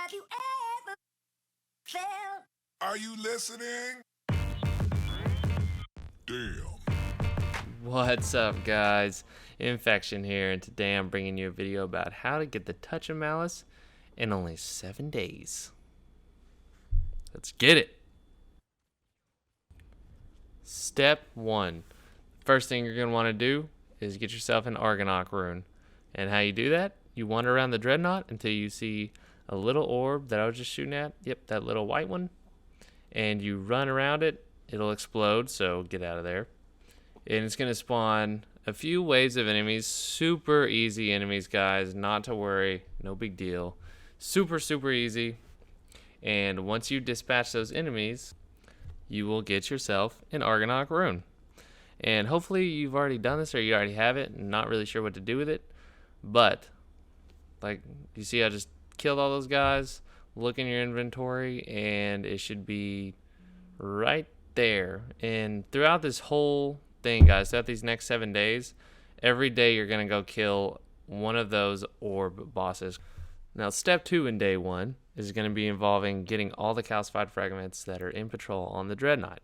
Have you ever felt? Are you listening? Damn. What's up, guys? Infection here, and today I'm bringing you a video about how to get the Touch of Malice in only 7 days. Let's get it. Step 1. First thing you're going to want to do is get yourself an Argonaut rune. And how you do that? You wander around the Dreadnought until you see a little orb that I was just shooting at. Yep, that little white one. And you run around it. It'll explode, so get out of there. And it's going to spawn a few waves of enemies. Super easy enemies, guys. Not to worry. No big deal. Super, super easy. And once you dispatch those enemies, you will get yourself an Argonaut rune. And hopefully you've already done this or you already have it and not really sure what to do with it. But, like, you see I just killed all those guys. Look in your inventory and it should be right there. And throughout this whole thing, guys, throughout these next 7 days, every day you're going to go kill one of those orb bosses. Now, step 2 in day 1 is going to be involving getting all the calcified fragments that are in patrol on the Dreadnought.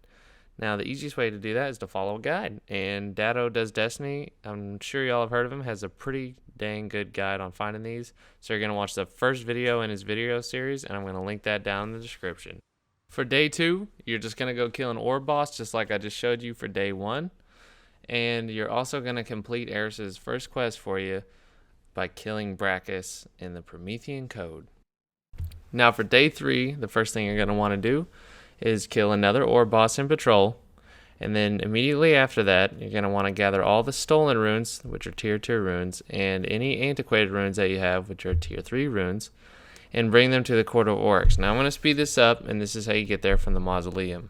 Now, the easiest way to do that is to follow a guide. And Datto Does Destiny, I'm sure y'all have heard of him, has a pretty dang good guide on finding these. So you're going to watch the first video in his video series, and I'm going to link that down in the description. For day 2, you're just going to go kill an orb boss, just like I just showed you for day 1. And you're also going to complete Eris's first quest for you by killing Brachus in the Promethean Code. Now, for day 3, the first thing you're going to want to do is kill another orb boss in patrol, and then immediately after that you're going to want to gather all the stolen runes, which are tier 2 runes, and any antiquated runes that you have, which are tier 3 runes, and bring them to the court of Oryx. Now I'm going to speed this up, and this is how you get there from the mausoleum.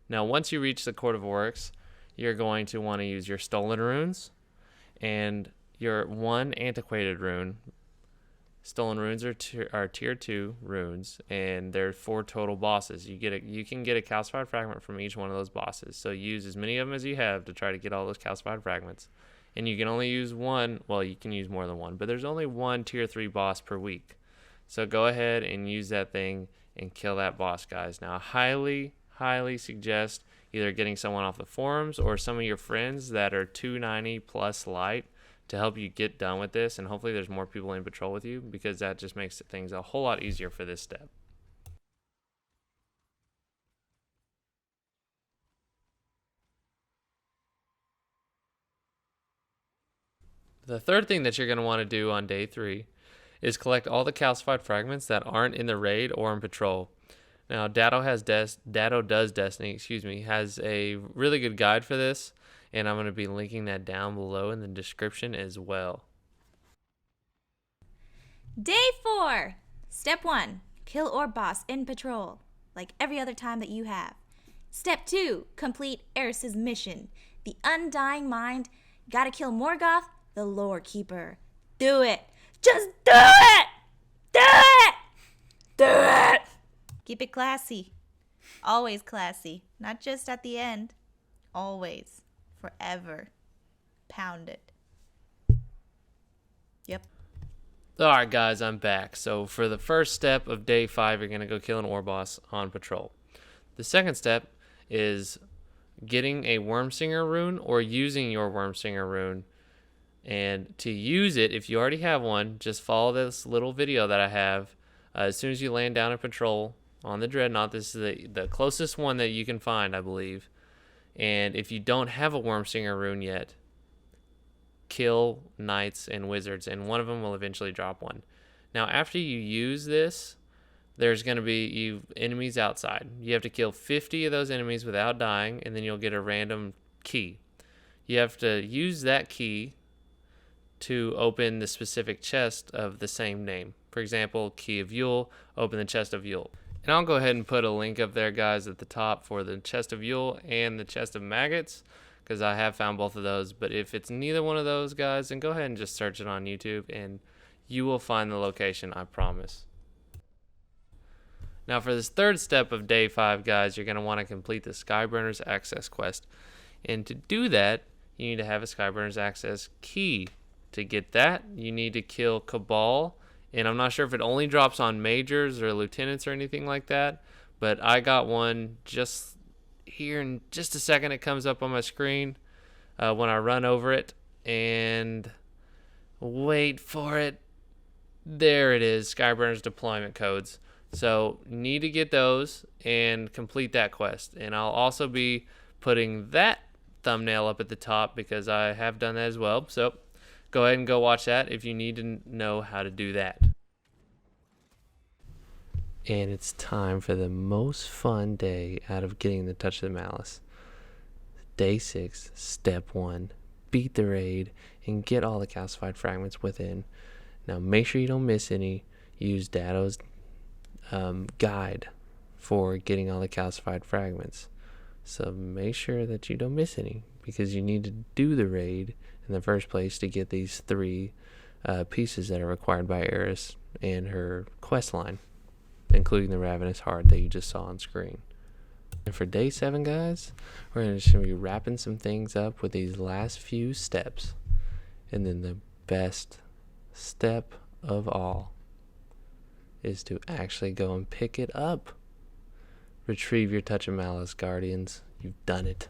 Now, once you reach the Court of Oryx, you're going to want to use your stolen runes and your one antiquated rune. Stolen runes are tier 2 runes, and there are 4 total bosses. You can get a calcified fragment from each one of those bosses. So use as many of them as you have to try to get all those calcified fragments. And you can only use one. Well, you can use more than one, but there's only one tier 3 boss per week. So go ahead and use that thing and kill that boss, guys. Now, highly suggest either getting someone off the forums or some of your friends that are 290 plus light to help you get done with this, and hopefully there's more people in patrol with you, because that just makes things a whole lot easier for this step. The third thing that you're going to want to do on day 3 is collect all the calcified fragments that aren't in the raid or in patrol. Now, Datto Does Destiny, has a really good guide for this, and I'm going to be linking that down below in the description as well. Day 4. Step 1. Kill orb boss in patrol, like every other time that you have. Step 2. Complete Eris's mission. The Undying Mind. Gotta kill Morgoth, the Lore Keeper. Do it. Just do it! Do it! Do it! Keep it classy. Always classy. Not just at the end. Always. Forever. Pound it. Yep. Alright, guys, I'm back. So for the first step of day 5, you're going to go kill an orb boss on patrol. The second step is getting a Wormsinger rune or using your Wormsinger rune. And to use it, if you already have one, just follow this little video that I have. As soon as you land down in patrol on the Dreadnought, this is the closest one that you can find, I believe. And if you don't have a Wormsinger rune yet, kill knights and wizards, and one of them will eventually drop one. Now, after you use this, there's going to be enemies outside. You have to kill 50 of those enemies without dying, and then you'll get a random key. You have to use that key to open the specific chest of the same name. For example, Key of Yuul, open the chest of Yuul. And I'll go ahead and put a link up there, guys, at the top for the chest of Yuul and the chest of Maggots, because I have found both of those. But if it's neither one of those guys, then go ahead and just search it on YouTube and you will find the location, I promise. Now for this third step of day 5, guys, you're going to want to complete the Skyburners access quest. And to do that, you need to have a Skyburners access key. To get that, you need to kill Cabal. And I'm not sure if it only drops on majors or lieutenants or anything like that. But I got one just here in just a second. It comes up on my screen when I run over it. And wait for it. There it is, Skyburners deployment codes. So need to get those and complete that quest. And I'll also be putting that thumbnail up at the top because I have done that as well. So go ahead and go watch that if you need to know how to do that. And it's time for the most fun day out of getting the Touch of Malice. Day 6, step 1. Beat the raid and get all the calcified fragments within. Now make sure you don't miss any. Use Datto's guide for getting all the calcified fragments. So make sure that you don't miss any, because you need to do the raid in the first place to get these 3 pieces that are required by Eris and her quest line, including the Ravenous Heart that you just saw on screen. And for day 7, guys, we're just going to be wrapping some things up with these last few steps. And then the best step of all is to actually go and pick it up. Retrieve your Touch of Malice, Guardians. You've done it.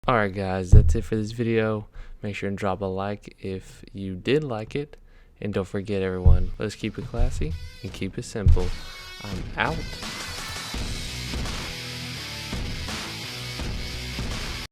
Alright guys, that's it for this video. Make sure and drop a like if you did like it. And don't forget everyone, let's keep it classy and keep it simple. I'm out.